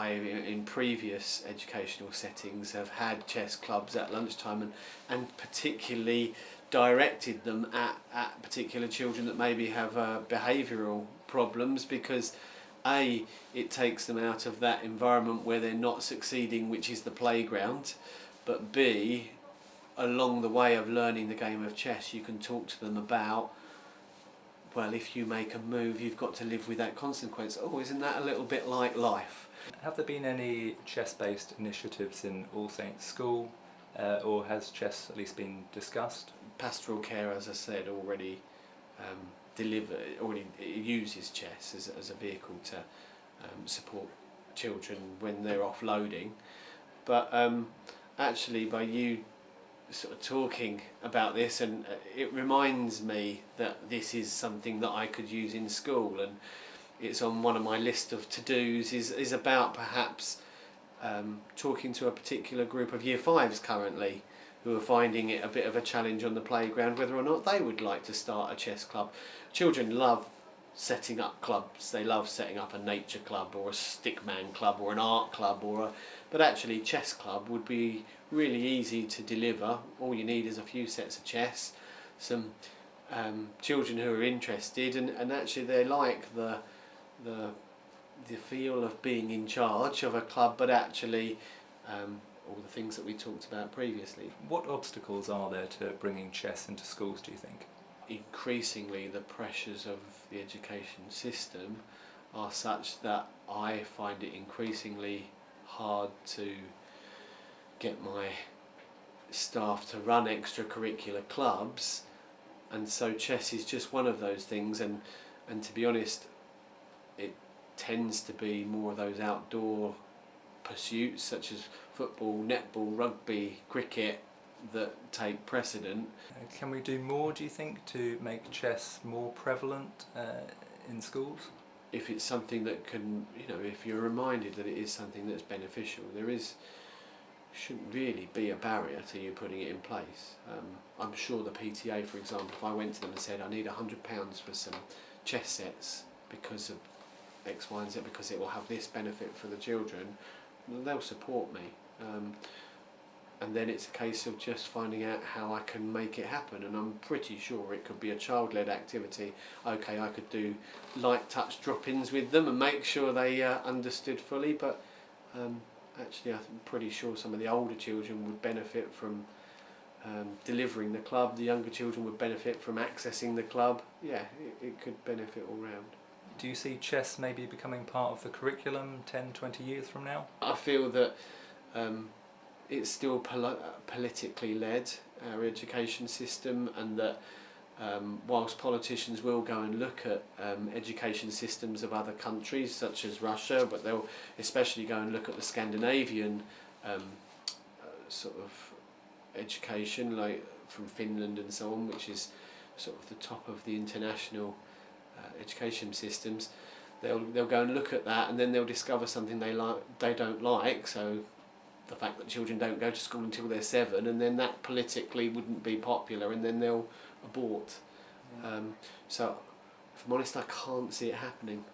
I, in previous educational settings, have had chess clubs at lunchtime and particularly directed them at particular children that maybe have behavioural problems, because A, it takes them out of that environment where they're not succeeding, which is the playground, but B, along the way of learning the game of chess, you can talk to them about, well, if you make a move, you've got to live with that consequence. Oh, isn't that a little bit like life? Have there been any chess-based initiatives in All Saints School, or has chess at least been discussed? Pastoral Care, as I said, already uses chess as a vehicle to support children when they're offloading. But actually, by you sort of talking about this, and it reminds me that this is something that I could use in school, and it's on one of my list of to-dos, is about perhaps talking to a particular group of Year 5s currently who are finding it a bit of a challenge on the playground, whether or not they would like to start a chess club. Children love setting up clubs. They love setting up a nature club or a stickman club or an art club, but actually chess club would be really easy to deliver. All you need is a few sets of chess, some children who are interested, and actually they like the feel of being in charge of a club, but actually all the things that we talked about previously. What obstacles are there to bringing chess into schools, do you think? Increasingly, the pressures of the education system are such that I find it increasingly hard to get my staff to run extracurricular clubs, and so chess is just one of those things, and to be honest, it tends to be more of those outdoor pursuits such as football, netball, rugby, cricket that take precedent. Can we do more, do you think, to make chess more prevalent in schools? If it's something that can, if you're reminded that it is something that's beneficial, shouldn't really be a barrier to you putting it in place. I'm sure the PTA, for example, if I went to them and said I need £100 for some chess sets because of X, Y and Z, because it will have this benefit for the children, they'll support me. And then it's a case of just finding out how I can make it happen, and I'm pretty sure it could be a child-led activity. Okay, I could do light touch drop-ins with them and make sure they understood fully, but actually I'm pretty sure some of the older children would benefit from delivering the club, the younger children would benefit from accessing the club. Yeah, it could benefit all round. Do you see chess maybe becoming part of the curriculum 10, 20 years from now? I feel that it's still politically led, our education system, and that whilst politicians will go and look at education systems of other countries such as Russia, but they'll especially go and look at the Scandinavian sort of education, like from Finland and so on, which is sort of the top of the international education systems. They'll go and look at that, and then they'll discover something they don't like. So the fact that children don't go to school until they're 7, and then that politically wouldn't be popular, and then they'll abort. So if I'm honest, I can't see it happening.